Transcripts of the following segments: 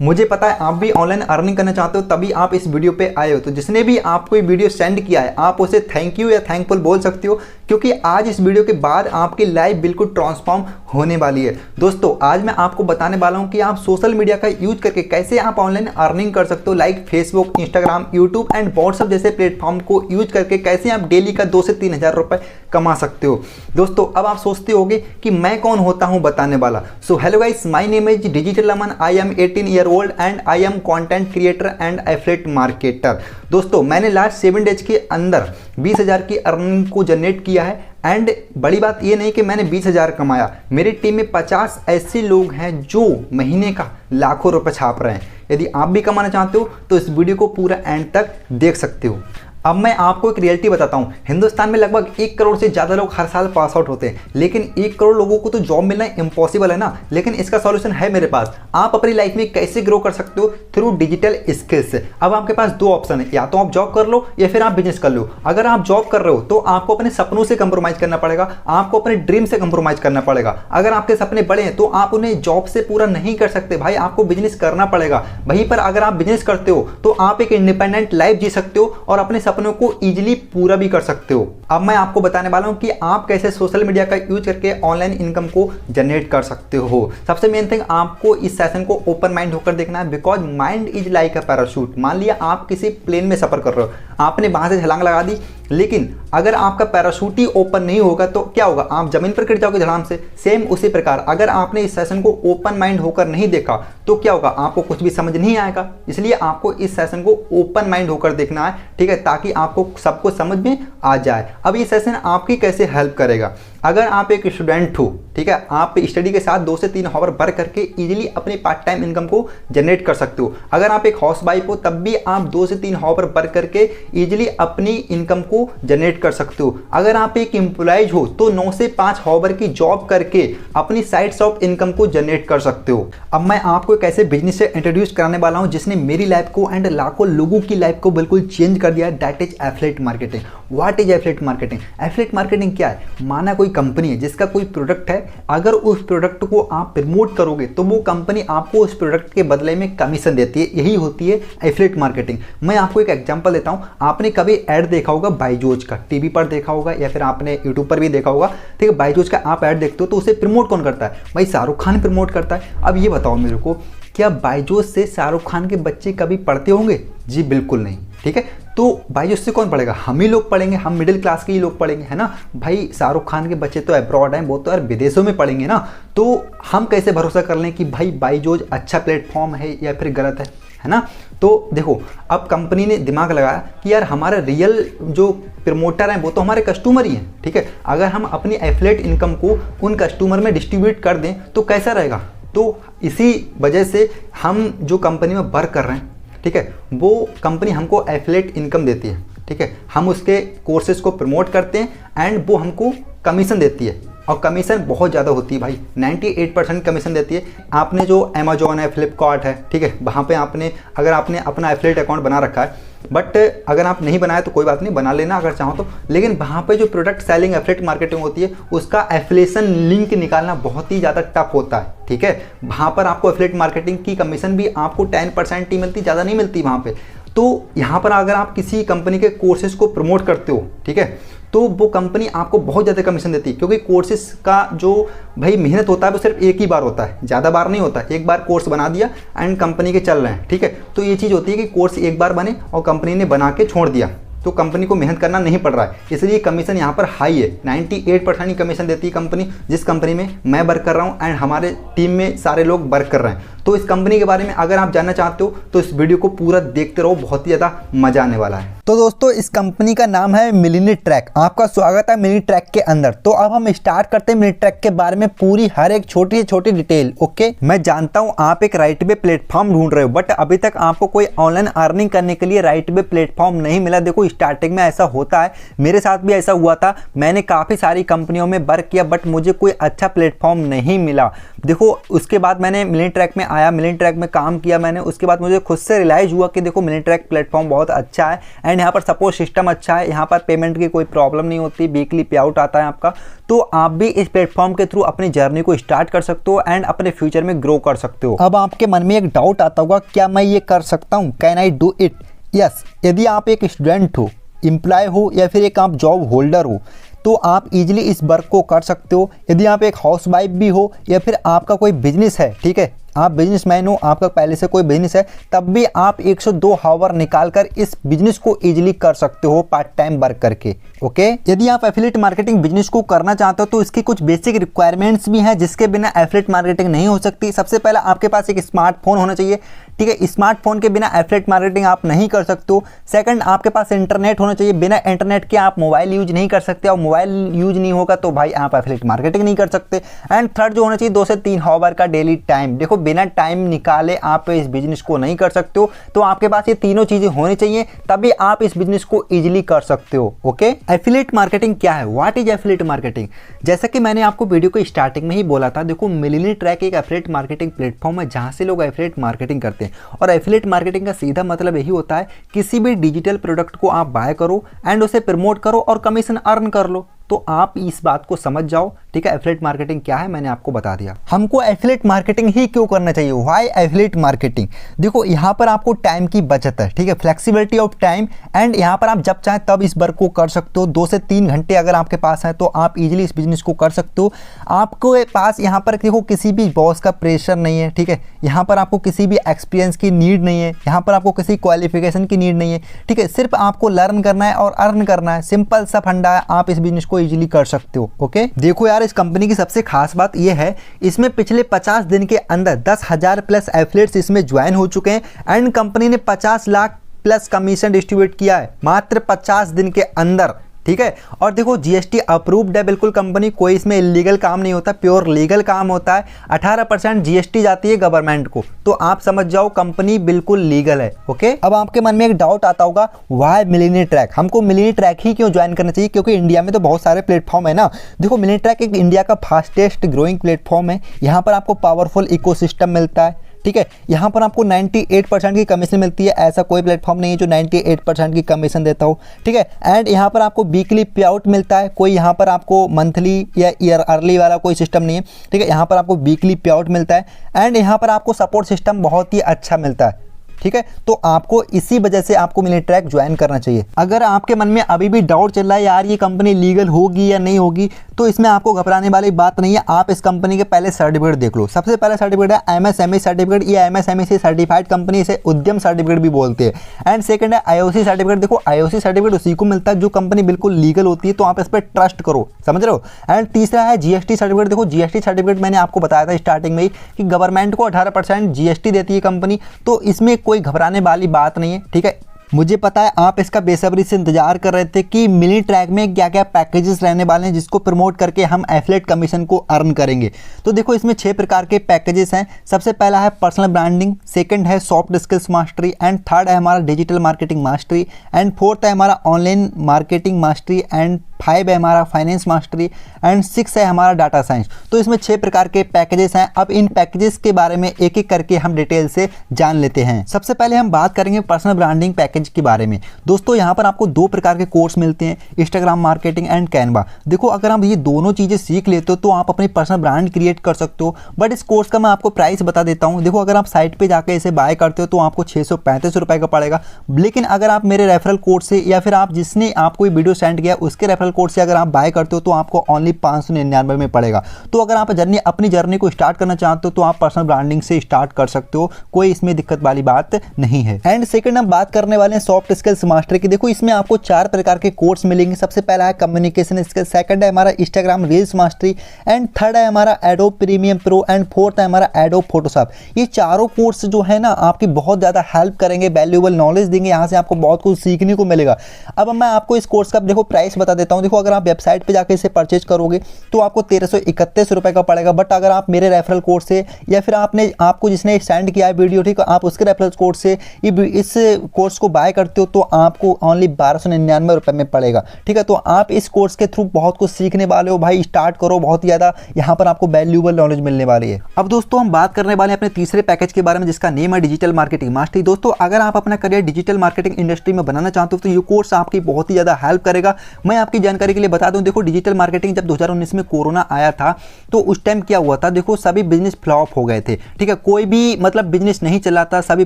मुझे पता है आप भी ऑनलाइन अर्निंग करना चाहते हो, तभी आप इस वीडियो पे आए हो। तो जिसने भी आपको ये वीडियो सेंड किया है आप उसे थैंक यू या थैंकफुल बोल सकते हो, क्योंकि आज इस वीडियो के बाद आपकी लाइफ बिल्कुल ट्रांसफॉर्म होने वाली है। दोस्तों आज मैं आपको बताने वाला हूँ कि आप सोशल मीडिया का यूज करके कैसे आप ऑनलाइन अर्निंग कर सकते हो, like Facebook, Instagram, YouTube and WhatsApp जैसे प्लेटफॉर्म को यूज करके कैसे आप डेली का 2 से 3 हज़ार रुपये कमा सकते हो। दोस्तों अब आप सोचते होगे कि मैं कौन होता हूँ बताने वाला। So hello guys, my name is digital Aman, I am 18 year old and I am content creator and affiliate marketer. दोस्तों मैंने लास्ट 7 डेज के अंदर 20,000 की अर्निंग को जनरेट किया है। एंड बड़ी बात ये नहीं कि मैंने 20,000 कमाया, मेरी टीम में 50 ऐसे लोग हैं जो महीने का लाखों रुपए छाप रहे हैं। यदि आप भी कमाना चाहते हो तो इस वीडियो को पूरा एंड तक देख सकते हो। अब मैं आपको एक रियलिटी बताता हूँ। हिंदुस्तान में लगभग 1 करोड़ से ज़्यादा लोग हर साल पास आउट होते हैं, लेकिन 1 करोड़ लोगों को तो जॉब मिलना इम्पॉसिबल है ना। लेकिन इसका सॉल्यूशन है मेरे पास। आप अपनी लाइफ में कैसे ग्रो कर सकते हो थ्रू डिजिटल स्किल्स से। अब आपके पास 2 ऑप्शन है, या तो आप जॉब कर लो या फिर आप बिजनेस कर लो। अगर आप जॉब कर रहे हो तो आपको अपने सपनों से कंप्रोमाइज़ करना पड़ेगा, आपको अपने ड्रीम से कंप्रोमाइज़ करना पड़ेगा। अगर आपके सपने बड़े हैं तो आप उन्हें जॉब से पूरा नहीं कर सकते भाई, आपको बिजनेस करना पड़ेगा। वहीं पर अगर आप बिजनेस करते हो तो आप एक इंडिपेंडेंट लाइफ जी सकते हो और अपने सपनों को ईजिली पूरा भी कर सकते हो। अब मैं आपको बताने वाला हूं कि आप कैसे सोशल मीडिया का यूज करके ऑनलाइन इनकम को जनरेट कर सकते हो। सबसे मेन थिंग, आपको इस सेशन को ओपन माइंड होकर देखना है, because mind is like a parachute. मान लिया आप किसी प्लेन में सफर कर रहे हो, आपने वहां से छलांग लगा दी, लेकिन अगर आपका पैराशूट ही ओपन नहीं होगा तो क्या होगा, आप जमीन पर गिर जाओगे धड़ाम से। सेम उसी प्रकार अगर आपने इस सेशन को ओपन माइंड होकर नहीं देखा तो क्या होगा, आपको कुछ भी समझ नहीं आएगा। इसलिए आपको इस सेशन को ओपन माइंड होकर देखना है, ठीक है, ताकि आपको सबको समझ में आ जाए। अब ये सेशन आपकी कैसे हेल्प करेगा। अगर आप एक स्टूडेंट हो, ठीक है, आप स्टडी के साथ 2 से 3 आवर वर्क करके इजीली अपनी पार्ट टाइम इनकम को जनरेट कर सकते हो। अगर आप एक हाउस वाइफ हो तब भी आप 2 से 3 आवर वर्क करके इजीली अपनी इनकम को जनरेट कर सकते हो। अगर आप एक एम्प्लॉयज हो तो 9 से 5 आवर की जॉब करके अपनी साइड्स ऑफ इनकम को जनरेट कर सकते हो। अब मैं आपको एक ऐसे बिजनेस से इंट्रोड्यूस कराने वाला हूं जिसने मेरी लाइफ को एंड लाखों लोगों की लाइफ को बिल्कुल चेंज कर दिया है। That is affiliate marketing. What is affiliate marketing? Affiliate marketing क्या है? माना कोई कंपनी है जिसका कोई प्रोडक्ट है, अगर उस प्रोडक्ट को आप प्रमोट करोगे तो वो कंपनी आपको उस प्रोडक्ट के बदले में कमीशन देती है। यही होती है एफिलिएट मार्केटिंग। मैं आपको एक एग्जांपल देता हूं। आपने कभी ऐड देखा होगा बायजूस का, टीवी पर देखा होगा या फिर आपने यूट्यूब पर भी देखा होगा, ठीक है। बायजूस का आप ऐड देखते हो तो उसे प्रमोट कौन करता है? भाई शाहरुख खान प्रमोट करता है। अब ये बताओ मेरे को, क्या बायजूस से शाहरुख खान के बच्चे कभी पढ़ते होंगे? जी बिल्कुल नहीं, ठीक है। तो बायजूस से कौन पढ़ेगा? हम ही लोग पढ़ेंगे, हम मिडिल क्लास के ही लोग पढ़ेंगे, है ना भाई। शाहरुख खान के बच्चे तो अब्रॉड हैं, वो तो यार विदेशों में पढ़ेंगे ना। तो हम कैसे भरोसा कर लें कि भाई बायजूस अच्छा प्लेटफॉर्म है या फिर गलत है ना। तो देखो, अब कंपनी ने दिमाग लगाया कि यार हमारा रियल जो प्रमोटर हैं वो तो हमारे कस्टमर ही हैं, ठीक है। अगर हम अपनी एफिलिएट इनकम को उन कस्टमर में डिस्ट्रीब्यूट कर दें तो कैसा रहेगा। तो इसी वजह से हम जो कंपनी में वर्क कर रहे हैं, ठीक है, वो कंपनी हमको एफिलिएट इनकम देती है, ठीक है। हम उसके कोर्सेज को प्रमोट करते हैं एंड वो हमको कमीशन देती है, और कमीशन बहुत ज़्यादा होती है भाई, 98% कमीशन देती है। आपने जो अमेजोन है, फ्लिपकार्ट है, ठीक है, वहाँ पे अगर आपने अपना एफिलिएट अकाउंट बना रखा है, बट अगर आप नहीं बनाया तो कोई बात नहीं, बना लेना अगर चाहो तो। लेकिन वहाँ पे जो प्रोडक्ट सेलिंग एफिलिएट मार्केटिंग होती है उसका एफिलिएशन लिंक निकालना बहुत ही ज़्यादा टफ होता है, ठीक है। वहाँ पर आपको एफिलिएट मार्केटिंग की कमीशन भी आपको 10% ही मिलती, ज़्यादा नहीं मिलती वहाँ पे। तो यहाँ पर अगर आप किसी कंपनी के कोर्सेज को प्रमोट करते हो, ठीक है, तो वो कंपनी आपको बहुत ज़्यादा कमीशन देती है, क्योंकि कोर्सेज का जो भाई मेहनत होता है वो सिर्फ एक ही बार होता है, ज़्यादा बार नहीं होता। एक बार कोर्स बना दिया एंड कंपनी के चल रहे हैं, ठीक है। तो ये चीज़ होती है कि कोर्स एक बार बने और कंपनी ने बना के छोड़ दिया तो कंपनी को मेहनत करना नहीं पड़ रहा है, इसलिए कमीशन यहाँ पर हाई है। 98% की कमीशन देती है कंपनी, जिस कंपनी में मैं वर्क कर रहा हूँ एंड हमारे टीम में सारे लोग वर्क कर रहे हैं। तो इस कंपनी के बारे में अगर आप जानना चाहते हो तो इस वीडियो को पूरा देखते रहो, बहुत ही ज़्यादा मजा आने वाला है। तो दोस्तों इस कंपनी का नाम है मिलीट्रैक। आपका स्वागत है मिलीट्रैक के अंदर। तो अब हम स्टार्ट करते हैं मिलीट्रैक के बारे में पूरी हर एक छोटी से छोटी डिटेल। ओके, मैं जानता हूं आप एक राइट वे प्लेटफॉर्म ढूंढ रहे हो, बट अभी तक आपको कोई ऑनलाइन अर्निंग करने के लिए राइट वे प्लेटफॉर्म नहीं मिला। देखो स्टार्टिंग में ऐसा होता है, मेरे साथ भी ऐसा हुआ था। मैंने काफ़ी सारी कंपनियों में वर्क किया बट मुझे कोई अच्छा प्लेटफॉर्म नहीं मिला। देखो उसके बाद मैंने मिलीट्रैक में आया, मिलीट्रैक में काम किया मैंने, उसके बाद मुझे खुद से रियलाइज़ हुआ कि देखो मिलीट्रैक प्लेटफॉर्म बहुत अच्छा है एंड यहाँ पर सपोर्ट सिस्टम अच्छा है, यहाँ पर पेमेंट की कोई प्रॉब्लम नहीं होती, वीकली पे आउट आता है आपका। तो आप भी इस प्लेटफॉर्म के थ्रू अपनी जर्नी को स्टार्ट कर सकते हो एंड अपने फ्यूचर में ग्रो कर सकते हो। अब आपके मन में एक डाउट आता होगा, क्या मैं ये कर सकता हूँ? Can I do it? Yes, यदि आप एक स्टूडेंट हो, एम्प्लॉय हो या फिर एक आप जॉब होल्डर हो तो आप इजीली इस वर्क को कर सकते हो। यदि आप एक हाउसवाइफ भी हो या फिर आपका कोई बिजनेस है, ठीक है, आप बिजनेसमैन हो, आपका पहले से कोई बिजनेस है, तब भी आप 102 आवर निकालकर इस बिजनेस को इजीली कर सकते हो पार्ट टाइम वर्क करके। ओके, यदि आप एफिलिएट मार्केटिंग बिजनेस को करना चाहते हो तो इसकी कुछ बेसिक रिक्वायरमेंट्स भी हैं जिसके बिना एफिलिएट मार्केटिंग नहीं हो सकती। सबसे पहले आपके पास एक स्मार्टफोन होना चाहिए, ठीक है, स्मार्टफोन के बिना एफिलिएट मार्केटिंग आप नहीं कर सकते हो। सेकंड, आपके पास इंटरनेट होना चाहिए, बिना इंटरनेट के आप मोबाइल यूज नहीं कर सकते, और मोबाइल यूज नहीं होगा तो भाई आप एफिलिएट मार्केटिंग नहीं कर सकते। एंड थर्ड जो होना चाहिए 2 से 3 आवर का डेली टाइम। देखो बिना टाइम निकाले आप इस बिजनेस को नहीं कर सकते हो, तो आपके पास ये तीनों चीजें होनी चाहिए, तभी आप इस बिजनेस को इजीली कर सकते हो। ओके, एफिलिएट मार्केटिंग क्या है? What is affiliate marketing? जैसा कि मैंने आपको वीडियो को स्टार्टिंग में ही बोला था, देखो मिलीट्रैक एक एफिलिएट मार्केटिंग प्लेटफॉर्म है जहां से लोग एफिलिएट मार्केटिंग करते हैं। और एफिलिएट मार्केटिंग का सीधा मतलब यही होता है किसी भी डिजिटल प्रोडक्ट को आप बाय करो एंड उसे प्रमोट करो और कमीशन अर्न कर लो। तो आप इस बात को समझ जाओ, ठीक है, एफिलिएट मार्केटिंग क्या है मैंने आपको बता दिया। हमको एफिलिएट मार्केटिंग ही क्यों करना चाहिए? Why affiliate marketing? देखो यहाँ पर आपको टाइम की बचत है, ठीक है, फ्लेक्सिबिलिटी ऑफ टाइम, एंड यहाँ पर आप जब चाहें तब इस वर्क को कर सकते हो। 2 से 3 घंटे अगर आपके पास है तो आप इजीली इस बिजनेस को कर सकते हो। आपको पास यहाँ पर देखो किसी भी बॉस का प्रेशर नहीं है, ठीक है, यहाँ पर आपको किसी भी एक्सपीरियंस की नीड नहीं है, यहाँ पर आपको किसी क्वालिफिकेशन की नीड नहीं है, ठीक है, सिर्फ आपको लर्न करना है और अर्न करना है। सिंपल सा फंडा है, आप इस बिजनेस को इजीली कर सकते हो। ओके, देखो यार, इस कंपनी की सबसे खास बात यह है, इसमें पिछले 50 दिन के अंदर 10,000 प्लस एफिलिएट्स इसमें ज्वाइन हो चुके हैं एंड कंपनी ने 50 लाख प्लस कमीशन डिस्ट्रीब्यूट किया है मात्र 50 दिन के अंदर, ठीक है। और देखो जीएसटी अप्रूव्ड है बिल्कुल कंपनी, कोई इसमें इलीगल काम नहीं होता, प्योर लीगल काम होता है। 18% जीएसटी जाती है गवर्नमेंट को, तो आप समझ जाओ कंपनी बिल्कुल लीगल है। ओके, अब आपके मन में एक डाउट आता होगा, व्हाई मिलीट्रैक? हमको मिलीट्रैक ही क्यों ज्वाइन करना चाहिए? क्योंकि इंडिया में तो बहुत सारे प्लेटफॉर्म है ना। देखो मिलीट्रैक एक इंडिया का फास्टेस्ट ग्रोइंग प्लेटफॉर्म है, यहाँ पर आपको पावरफुल इकोसिस्टम मिलता है, ठीक है, यहाँ पर आपको 98% की कमीशन मिलती है। ऐसा कोई प्लेटफॉर्म नहीं है जो 98% की कमीशन देता हो, ठीक है। एंड यहाँ पर आपको वीकली पे आउट मिलता है, कोई यहाँ पर आपको मंथली या ईयर अर्ली वाला कोई सिस्टम नहीं है, ठीक है, यहाँ पर आपको वीकली पे आउट मिलता है। एंड यहाँ पर आपको सपोर्ट सिस्टम बहुत ही अच्छा मिलता है, ठीक है। तो आपको इसी वजह से आपको मिलीट्रैक ज्वाइन करना चाहिए। अगर आपके मन में अभी भी डाउट चल रहा है यार ये कंपनी लीगल होगी या नहीं होगी, तो इसमें आपको घबराने वाली बात नहीं है। आप इस कंपनी के पहले सर्टिफिकेट देख लो। सबसे पहला सर्टिफिकेट है एमएसएमई सर्टिफिकेट, ये एमएसएमई से सर्टिफाइड कंपनी, इसे उद्यम सर्टिफिकेट भी बोलते हैं। एंड सेकंड है आईओसी सर्टिफिकेट। देखो आईओसी सर्टिफिकेट उसी को मिलता है जो कंपनी बिल्कुल लीगल होती है, तो आप इस पर ट्रस्ट करो, समझ रहे हो। एंड तीसरा है जीएसटी सर्टिफिकेट। देखो जीएसटी सर्टिफिकेट मैंने आपको बताया था स्टार्टिंग में ही कि गवर्नमेंट को 18% जीएसटी देती है कंपनी, तो इसमें कोई घबराने वाली बात नहीं है, ठीक है। मुझे पता है आप इसका बेसब्री से इंतजार कर रहे थे कि मिलीट्रैक में क्या क्या पैकेजेस रहने वाले हैं जिसको प्रमोट करके हम एफिलिएट कमीशन को अर्न करेंगे। तो देखो इसमें 6 प्रकार के पैकेजेस हैं। सबसे पहला है पर्सनल ब्रांडिंग, सेकंड है soft skills mastery, and third है हमारा digital marketing mastery, and fourth है हमारा ऑनलाइन मार्केटिंग मास्टरी, एंड 5 है हमारा फाइनेंस मास्टरी, एंड 6 है हमारा डाटा साइंस। तो इसमें 6 प्रकार के पैकेजेस हैं। अब इन पैकेजेस के बारे में एक एक करके हम डिटेल से जान लेते हैं। सबसे पहले हम बात करेंगे पर्सनल ब्रांडिंग पैकेज के बारे में। दोस्तों यहाँ पर आपको 2 प्रकार के कोर्स मिलते हैं, इंस्टाग्राम मार्केटिंग एंड कैनवा। देखो अगर हम ये दोनों चीज़ें सीख लेते हो तो आप अपनी पर्सनल ब्रांड क्रिएट कर सकते हो। बट इस कोर्स का मैं आपको प्राइस बता देता हूँ। देखो अगर आप साइट पे जाकर इसे बाय करते हो तो आपको 635 रुपये का पड़ेगा, लेकिन अगर आप मेरे रेफरल कोड से या फिर आप जिसने आपको वीडियो सेंड किया उसके रेफरल कोड से अगर आप बाय करते हो तो आपको ओनली 599 में पड़ेगा। तो अगर आप अपनी जर्नी को स्टार्ट करना चाहते हो तो आप पर्सनल ब्रांडिंग से स्टार्ट कर सकते हो, कोई इसमें दिक्कत वाली बात नहीं है। एंड सेकंड हम बात करने वाले हैं सॉफ्ट स्किल्स मास्टरी की। देखो इसमें आपको 4 प्रकार के कोर्स मिलेंगे। सबसे पहला है कम्युनिकेशन स्किल, सेकंड है हमारा Instagram reels mastery, and third है हमारा adobe premium pro, and fourth है हमारा एडोब फोटोशॉप। ये चारों कोर्स जो है ना आपकी बहुत ज़्यादा हेल्प करेंगे, वैल्यूएबल नॉलेज देंगे, यहाँ से आपको बहुत कुछ सीखने को मिलेगा। अब मैं आपको इस कोर्स का देखो प्राइस बता देता हूँ। देखो अगर आप वेबसाइट पे जाकर इसे परचेज करोगे तो आपको 1331 रुपये का पड़ेगा। बट अगर आप मेरे रेफरल कोड से या फिर आपको जिसने सेंड किया है वीडियो, ठीक है, आप उसके रेफरल कोड से इस कोर्स को बाय बाय करते हो तो आपको ओनली 1299 रुपये में पड़ेगा। ठीक है, तो आप इस कोर्स के थ्रू बहुत कुछ सीखने वाले हो भाई, स्टार्ट करो, बहुत ही ज़्यादा यहाँ पर आपको वैल्यूएबल नॉलेज मिलने वाली है। अब दोस्तों हम बात करने वाले हैं अपने तीसरे पैकेज के बारे में जिसका नेम है डिजिटल मार्केटिंग मास्टरी। दोस्तों अगर आप अपना करियर डिजिटल मार्केटिंग इंडस्ट्री में बनाना चाहते हो तो ये कोर्स आपकी बहुत ही ज़्यादा हेल्प करेगा। मैं आपकी जानकारी के लिए बता दूं, देखो डिजिटल मार्केटिंग जब 2019 में कोरोना आया था तो उस टाइम क्या हुआ था, देखो सभी बिजनेस फ्लॉप हो गए थे। ठीक है, कोई भी मतलब बिजनेस नहीं चला था, सभी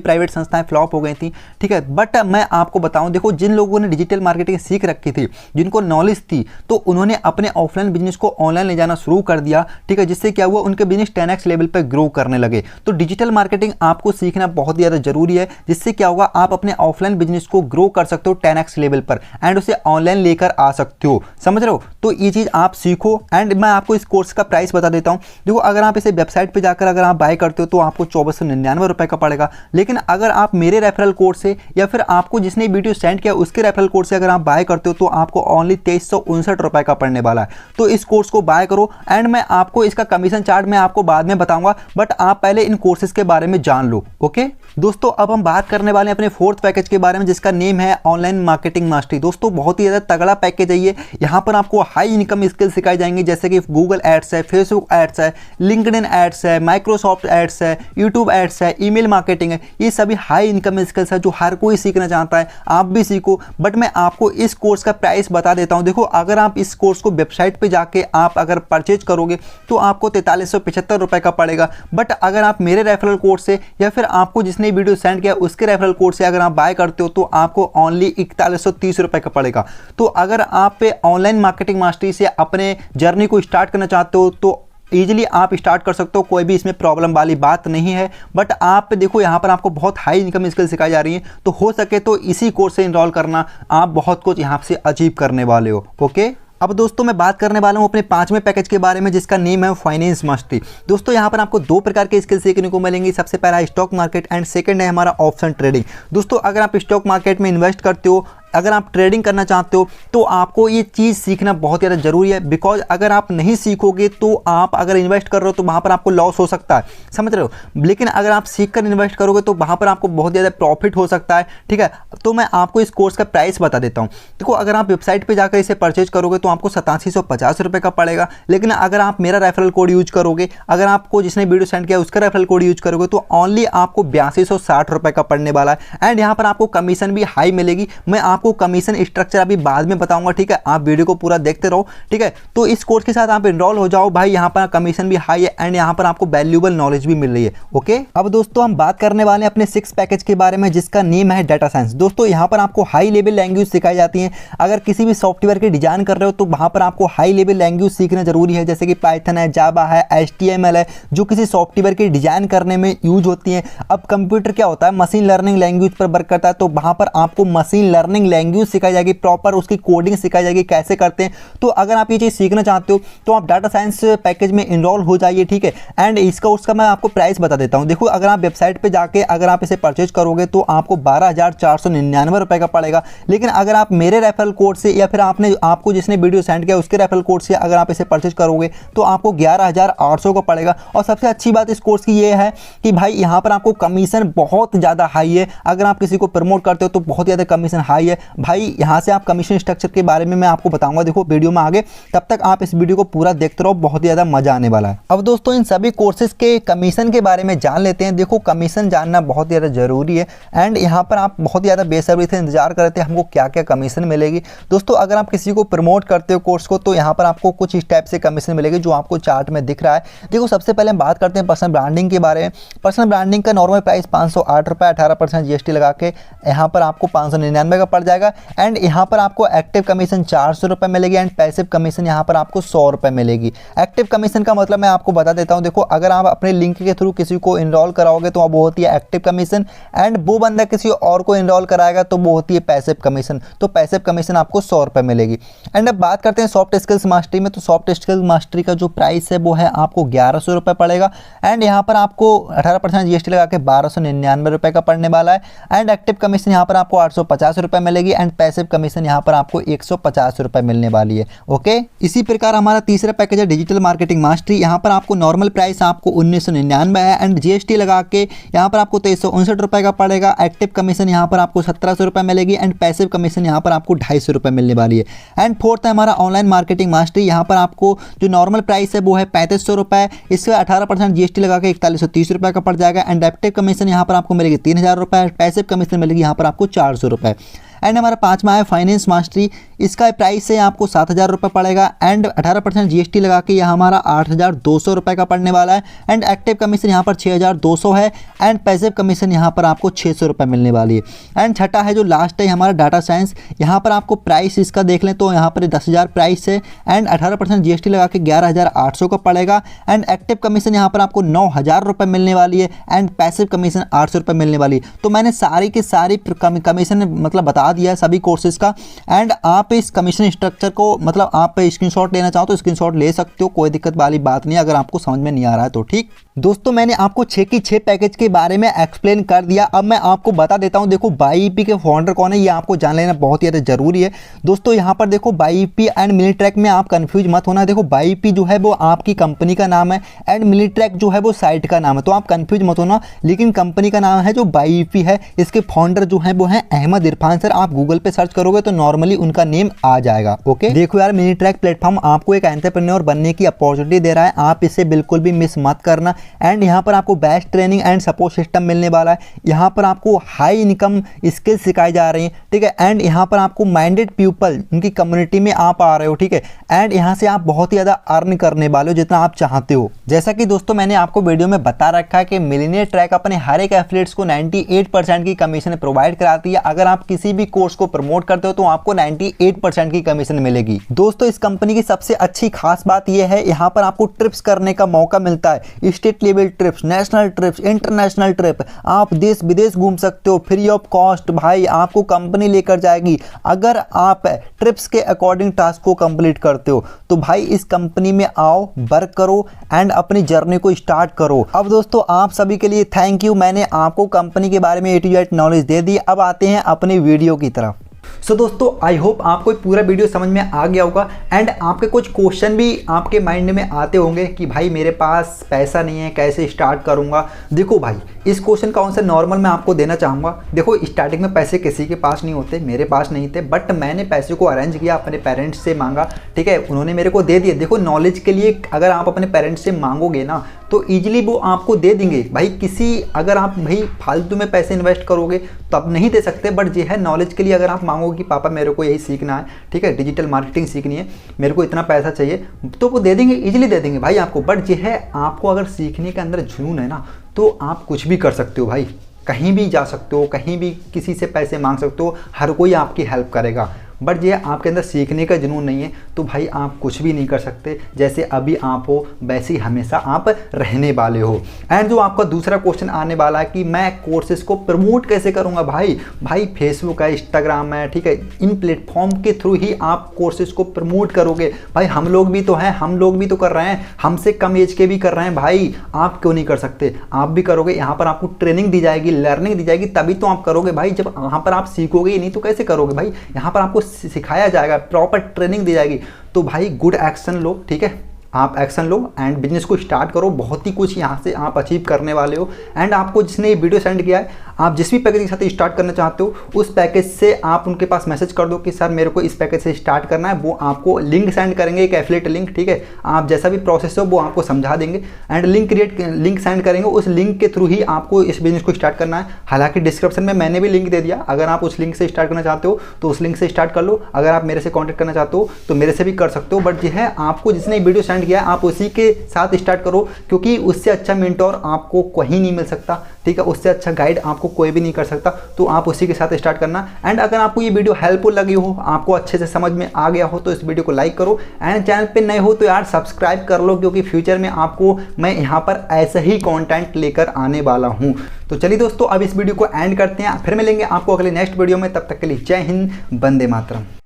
प्राइवेट संस्थाएं फ्लॉप हो गई थी। ठीक है, बट मैं आपको बताऊं, देखो जिन लोगों ने डिजिटल मार्केटिंग सीख रखी थी, जिनको नॉलेज थी, तो उन्होंने अपने ऑफलाइन बिजनेस को ऑनलाइन ले जाना शुरू कर दिया। ठीक है, जिससे क्या हुआ, उनके बिजनेस 10x लेवल पर ग्रो करने लगे। तो डिजिटल मार्केटिंग आपको सीखना बहुत ज़्यादा जरूरी है, जिससे क्या होगा, आप अपने ऑफलाइन बिजनेस को ग्रो कर सकते हो 10x लेवल पर एंड उसे ऑनलाइन लेकर आ सकते हो। समझ रहे हो, तो ये चीज़ आप सीखो। एंड मैं आपको इस कोर्स का प्राइस बता देता हूँ। देखो अगर आप इसे वेबसाइट पर जाकर अगर आप बाय करते हो तो आपको 2499 रुपये का पड़ेगा। लेकिन अगर आप मेरे रेफरल कोड से या फिर आपको जिसने वीडियो सेंड किया उसके रेफरल कोड से अगर आप बाय करते हो तो आपको ओनली 2359 रुपये का पड़ने वाला है। तो इस कोर्स को बाय करो एंड मैं आपको इसका कमीशन चार्ट मैं आपको बाद में बताऊंगा, बट आप पहले इन कोर्सेज के बारे में जान लो। ओके दोस्तों, अब हम बात करने वाले हैं अपने फोर्थ पैकेज के बारे में जिसका नेम है ऑनलाइन मार्केटिंग मास्टरी। दोस्तों बहुत ही ज़्यादा तगड़ा पैकेज है ये। यहाँ पर आपको हाई इनकम स्किल सिखाई जाएंगी, जैसे कि गूगल एड्स है, फेसबुक एड्स है, लिंक्डइन एड्स है, माइक्रोसॉफ्ट एड्स है, यूट्यूब एड्स है, ईमेल मार्केटिंग है। ये सभी हाई इनकम स्किल्स है जो हर कोई सीखना चाहता है, आप भी सीखो। बट मैं आपको इस कोर्स का प्राइस बता देता हूँ। देखो अगर आप इस कोर्स को वेबसाइट पर जाके आप अगर परचेज करोगे तो आपको 4375 रुपये का पड़ेगा। बट अगर आप मेरे रेफरल कोड से या फिर आपको जिसने वीडियो सेंड किया उसके रेफरल कोड से अगर आप बाय करते हो तो आपको ओनली 4130 रुपये का पड़ेगा। तो अगर आप ऑनलाइन मार्केटिंग मास्टरी से अपने जर्नी को स्टार्ट करना चाहते हो तो ईजिली आप स्टार्ट कर सकते हो, कोई भी इसमें प्रॉब्लम वाली बात नहीं है। बट आप देखो यहाँ पर आपको बहुत हाई इनकम स्किल सिखाई जा रही है, तो हो सके तो इसी कोर्स से इनरोल करना, आप बहुत कुछ यहाँ से अचीव करने वाले हो। ओके, अब दोस्तों मैं बात करने वाला हूँ अपने पांचवें पैकेज के बारे में जिसका नेम है फाइनेंस मास्टरी। दोस्तों यहाँ पर आपको दो प्रकार के स्किल सीखने को मिलेंगे। सबसे पहला है स्टॉक मार्केट एंड सेकंड है हमारा ऑप्शन ट्रेडिंग। दोस्तों अगर आप स्टॉक मार्केट में इन्वेस्ट करते हो, अगर आप ट्रेडिंग करना चाहते हो तो आपको ये चीज़ सीखना बहुत ज़्यादा ज़रूरी है। बिकॉज अगर आप नहीं सीखोगे तो आप अगर इन्वेस्ट कर रहे हो तो वहाँ पर आपको लॉस हो सकता है, समझ रहे हो। लेकिन अगर आप सीख कर इन्वेस्ट करोगे तो वहाँ पर आपको बहुत ज़्यादा प्रॉफिट हो सकता है। ठीक है, तो मैं आपको इस कोर्स का प्राइस बता देता हूँ। देखो अगर आप वेबसाइट पर जाकर इसे परचेज करोगे तो आपको 8750 रुपये का पड़ेगा। लेकिन अगर आप मेरा रेफरल कोड यूज करोगे, अगर आपको जिसने वीडियो सेंड किया उसका रेफरल कोड यूज करोगे तो ओनली आपको 8260 रुपये का पड़ने वाला है। एंड यहाँ पर आपको कमीशन भी हाई मिलेगी। मैं आपको कमीशन स्ट्रक्चर अभी बाद में बताऊंगा। ठीक है, आप वीडियो को पूरा देखते रहो। ठीक है, तो इस कोर्स के साथ आप एनरोल हो जाओ भाई, यहाँ पर कमीशन भी हाई है एंड यहाँ पर आपको वैल्यूएबल नॉलेज भी मिल रही है। ओके, अब दोस्तों हम बात करने वाले हैं अपने 6 पैकेज के बारे में जिसका नेम है डाटा साइंस। दोस्तों यहाँ पर आपको हाई लेवल लैंग्वेज सिखाई जाती है। अगर किसी भी सॉफ्टवेयर के डिजाइन कर रहे हो तो वहाँ पर आपको हाई लेवल लैंग्वेज सीखना जरूरी है, जैसे कि पाइथन है, जावा है, HTML है, जो किसी सॉफ्टवेयर के डिजाइन करने में यूज होती है। अब कंप्यूटर क्या होता है, मशीन लर्निंग लैंग्वेज पर वर्क करता है, तो वहाँ पर आपको मशीन लर्निंग लैंग्वेज सिखाई जाएगी, प्रॉपर उसकी कोडिंग सिखाई जाएगी कैसे करते हैं। तो अगर आप ये चीज़ सीखना चाहते हो तो आप डाटा साइंस पैकेज में इनरोल हो जाइए। ठीक है, एंड इसका उसका मैं आपको प्राइस बता देता हूँ। देखो अगर आप वेबसाइट पे जाके अगर आप इसे परचेज करोगे तो आपको 12,499 रुपये का पड़ेगा। लेकिन अगर आप मेरे रेफरल कोड से या फिर आपको जिसने वीडियो सेंड किया उसके रेफरल कोड से अगर आप इसे परचेज करोगे तो आपको 11,800 का पड़ेगा। और सबसे अच्छी बात इस कोर्स की ये है कि भाई यहाँ पर आपको कमीशन बहुत ज़्यादा हाई है। अगर आप किसी को प्रमोट करते हो तो बहुत ज़्यादा कमीशन हाई है भाई। यहाँ से आप कमीशन स्ट्रक्चर के बारे में मैं आपको बताऊंगा, देखो वीडियो में आगे। तब तक आप इस वीडियो को पूरा देखते रहो, बहुत ज़्यादा मजा आने वाला है। अब दोस्तों इन सभी कोर्सेज के कमीशन के बारे में जान लेते हैं। देखो कमीशन जानना बहुत ज़्यादा जरूरी है एंड यहाँ पर आप बहुत ज़्यादा बेसब्री से इंतजार कर रहे थे हमको क्या क्या कमीशन मिलेगी। दोस्तों अगर आप किसी को प्रमोट करते हो कोर्स को तो यहाँ पर आपको कुछ इस टाइप से कमीशन मिलेगी जो आपको चार्ट में दिख रहा है। देखो सबसे पहले हम बात करते हैं पर्सनल ब्रांडिंग के बारे में। पर्सनल ब्रांडिंग का नॉर्मल प्राइस 508 रुपये, 18% GST लगा के यहाँ पर आपको 599 का पड़ जाएगा। एंड यहाँ पर आपको एक्टिव कमीशन 400 रुपये मिलेगी एंड पैसिव कमीशन यहाँ पर आपको 100 रुपये मिलेगी। एक्टिव कमीशन का मतलब मैं आपको बता देता हूँ। देखो अगर आप अपने लिंक के थ्रू किसी को इनरोल कराओगे तो वो होती है एक्टिव कमीशन एंड वो बंदा किसी और को इनरोल कराएगा तो वो होती है पैसिव कमीशन। तो पैसिव कमीशन आपको 100 रुपये मिलेगी। एंड अब बात करते हैं सॉफ्ट स्किल्स मास्टरी में। तो सॉफ्ट स्किल्स मास्टरी का जो प्राइस है वो है आपको 1100 रुपये पड़ेगा एंड यहाँ पर आपको 18% GST लगा के 1299 रुपये का पड़ने वाला है। एंड एक्टिव कमीशन यहाँ पर आपको 850 रुपये मिलेगी। मिलेगी एंड पैसिव कमीशन यहाँ पर आपको 150 रुपये मिलने वाली है। ओके, इसी प्रकार हमारा तीसरा पैकेज है डिजिटल मार्केटिंग मास्टरी। यहाँ पर आपको नॉर्मल प्राइस आपको 1999 है एंड जीएसटी लगा के यहाँ पर आपको 2359 रुपये का पड़ेगा। एक्टिव कमीशन यहाँ पर आपको 1700 रुपये मिलेगी एंड पैसिव कमीशन यहाँ पर आपको 250 रुपये मिलने वाली है। एंड फोर्थ है हमारा ऑनलाइन मार्केटिंग मास्टरी। यहाँ पर आपको जो नॉर्मल प्राइस है वो है 3500 रुपये, इससे 18% जीएसटी लगा के 4130 रुपये का पड़ जाएगा एंड एक्टिव कमीशन यहाँ पर आपको मिलेगी 3000 रुपये, पैसिव कमीशन मिलेगी यहाँ पर आपको 400 रुपये। एंड हमारा पांचवा है फाइनेंस मास्टरी। इसका प्राइस है आपको 7000 रुपये पड़ेगा एंड 18% जीएसटी लगा के यह हमारा 8200 रुपये का पड़ने वाला है एंड एक्टिव कमीशन यहाँ पर 6200 है एंड पैसिव कमीशन यहाँ पर आपको 600 रुपये मिलने वाली है। एंड छठा है जो लास्ट है हमारा डाटा साइंस। यहाँ पर आपको प्राइस इसका देख लें तो यहाँ पर 10,000 प्राइस है एंड 18% जीएसटी लगा के 11,800 का पड़ेगा एंड एक्टिव कमीशन यहाँ पर आपको 9,000 रुपये मिलने वाली है एंड पैसिव कमीशन 800 रुपये मिलने वाली है। तो मैंने सारी की सारी कमीशन मतलब बता दिया है सभी कोर्सेज का एंड आप इस कमीशन स्ट्रक्चर को मतलब आप स्क्रीनशॉट लेना चाहो तो स्क्रीनशॉट ले सकते हो, कोई दिक्कत वाली बात नहीं अगर आपको समझ में नहीं आ रहा है तो। ठीक दोस्तों, मैंने आपको 6 की 6 पैकेज के बारे में एक्सप्लेन कर दिया। अब मैं आपको बता देता हूं, देखो बाईईपी के फाउंडर कौन है ये आपको जान लेना बहुत ही ज़्यादा जरूरी है। दोस्तों यहाँ पर देखो बाईईपी एंड मिनीट्रैक में आप कंफ्यूज मत होना। देखो बाईईपी जो है वो आपकी कंपनी का नाम है एंड मिनीट्रैक जो है वो साइट का नाम है, तो आप कंफ्यूज मत होना। लेकिन कंपनी का नाम है जो बाईईपी है, इसके फाउंडर जो है वो है अहमद इरफान सर। आप गूगल पे सर्च करोगे तो नॉर्मली उनका नेम आ जाएगा। ओके, देखो यार मिनीट्रैक प्लेटफॉर्म आपको एक एंटरप्रेन्योर बनने की अपॉर्चुनिटी दे रहा है, आप इसे बिल्कुल भी मिस मत करना। एंड यहाँ पर आपको best training and support system मिलने वाला है। यहाँ पर आपको हाई इनकम स्किल्स सिखाई जा रही हैं, ठीक है। एंड यहाँ पर आपको माइंडेड पीपल उनकी कम्युनिटी में आप आ रहे हो, ठीक है। एंड यहाँ से आप बहुत ही ज़्यादा अर्न करने वाले हो जितना आप चाहते हो। जैसा कि दोस्तों मैंने आपको वीडियो में बता रखा है कि मिलियनेयर ट्रैक अपने हर एक एफिलिएट्स को 98% की कमीशन प्रोवाइड कराती है। अगर आप किसी भी कोर्स को प्रमोट करते हो तो आपको 98% की कमीशन मिलेगी। दोस्तों इस कंपनी की सबसे अच्छी खास बात यह है यहाँ पर आपको ट्रिप्स करने का मौका मिलता है, state level trips, national trips, international trip. आप देश विदेश घूम सकते हो फ्री ऑफ कॉस्ट, भाई आपको कंपनी लेकर जाएगी। अगर आप ट्रिप्स के अकॉर्डिंग टास्क को कंप्लीट करते हो तो भाई इस कंपनी में आओ, वर्क करो एंड अपनी जर्नी को स्टार्ट करो। अब दोस्तों आप सभी के लिए थैंक यू, मैंने आपको कंपनी के बारे में A to Z नॉलेज दे दी। अब आते हैं अपनी वीडियो की तरफ। सो दोस्तों आई होप आपको पूरा वीडियो समझ में आ गया होगा एंड आपके कुछ क्वेश्चन भी आपके माइंड में आते होंगे कि भाई मेरे पास पैसा नहीं है, कैसे स्टार्ट करूंगा। देखो भाई इस क्वेश्चन का आंसर नॉर्मल मैं आपको देना चाहूँगा। देखो स्टार्टिंग में पैसे किसी के पास नहीं होते, मेरे पास नहीं थे, बट मैंने पैसे को अरेंज किया, अपने पेरेंट्स से मांगा, ठीक है, उन्होंने मेरे को दे दिए। देखो नॉलेज के लिए अगर आप अपने पेरेंट्स से मांगोगे ना तो ईजिली वो आपको दे देंगे। भाई किसी अगर आप भाई फालतू में पैसे इन्वेस्ट करोगे तो आप नहीं दे सकते, बट ये है नॉलेज के लिए अगर आप मांगोगे कि पापा मेरे को यही सीखना है, ठीक है, डिजिटल मार्केटिंग सीखनी है, मेरे को इतना पैसा चाहिए, तो वो दे देंगे, ईजिली दे देंगे भाई आपको। बट ये है आपको अगर सीखने के अंदर जुनून है ना तो आप कुछ भी कर सकते हो भाई, कहीं भी जा सकते हो, कहीं भी किसी से पैसे मांग सकते हो, हर कोई आपकी हेल्प करेगा। बट ये आपके अंदर सीखने का जुनून नहीं है तो भाई आप कुछ भी नहीं कर सकते। जैसे अभी आप हो वैसे ही हमेशा आप रहने वाले हो। एंड जो आपका दूसरा क्वेश्चन आने वाला है कि मैं कोर्सेज को प्रमोट कैसे करूंगा। भाई फेसबुक है, इंस्टाग्राम है, ठीक है, इन प्लेटफॉर्म के थ्रू ही आप कोर्सेज को प्रमोट करोगे। भाई हम लोग भी तो हैं, हम लोग भी तो कर रहे हैं, हमसे कम एज के भी कर रहे हैं, भाई आप क्यों नहीं कर सकते, आप भी करोगे। यहाँ पर आपको ट्रेनिंग दी जाएगी, लर्निंग दी जाएगी, तभी तो आप करोगे भाई। जब यहाँ पर आप सीखोगे ही नहीं तो कैसे करोगे भाई। यहाँ पर आपको सिखाया जाएगा, प्रॉपर ट्रेनिंग दी जाएगी। तो भाई गुड एक्शन लो, ठीक है, आप एक्शन लो एंड बिजनेस को स्टार्ट करो। बहुत ही कुछ यहाँ से आप अचीव करने वाले हो। एंड आपको जिसने ये वीडियो सेंड किया है, आप जिस भी पैकेज के साथ स्टार्ट करना चाहते हो उस पैकेज से आप उनके पास मैसेज कर दो कि सर मेरे को इस पैकेज से स्टार्ट करना है। वो आपको लिंक सेंड करेंगे, एक एफिलिएट लिंक, ठीक है, आप जैसा भी प्रोसेस हो वो आपको समझा देंगे एंड लिंक सेंड करेंगे। उस लिंक के थ्रू ही आपको इस बिजनेस को स्टार्ट करना है। हालांकि डिस्क्रिप्शन में मैंने भी लिंक दे दिया, अगर आप उस लिंक से स्टार्ट करना चाहते हो तो उस लिंक से स्टार्ट कर लो। अगर आप मेरे से कॉन्टैक्ट करना चाहते हो तो मेरे से भी कर सकते हो। बट ये है आपको जिसने वीडियो सेंड किया है आप उसी के साथ स्टार्ट करो, क्योंकि उससे अच्छा मेंटोर आपको कहीं नहीं मिल सकता, ठीक है, उससे अच्छा गाइड आपको कोई भी नहीं कर सकता। तो आप उसी के साथ स्टार्ट करना। एंड अगर आपको ये वीडियो हेल्पफुल लगी हो, आपको अच्छे से समझ में आ गया हो तो इस वीडियो को लाइक करो एंड चैनल पे नए हो तो यार सब्सक्राइब कर लो, क्योंकि फ्यूचर में आपको मैं यहाँ पर ऐसा ही कंटेंट लेकर आने वाला हूँ। तो चलिए दोस्तों अब इस वीडियो को एंड करते हैं, फिर मिलेंगे आपको अगले नेक्स्ट वीडियो में। तब तक के लिए जय हिंद, वंदे मातरम।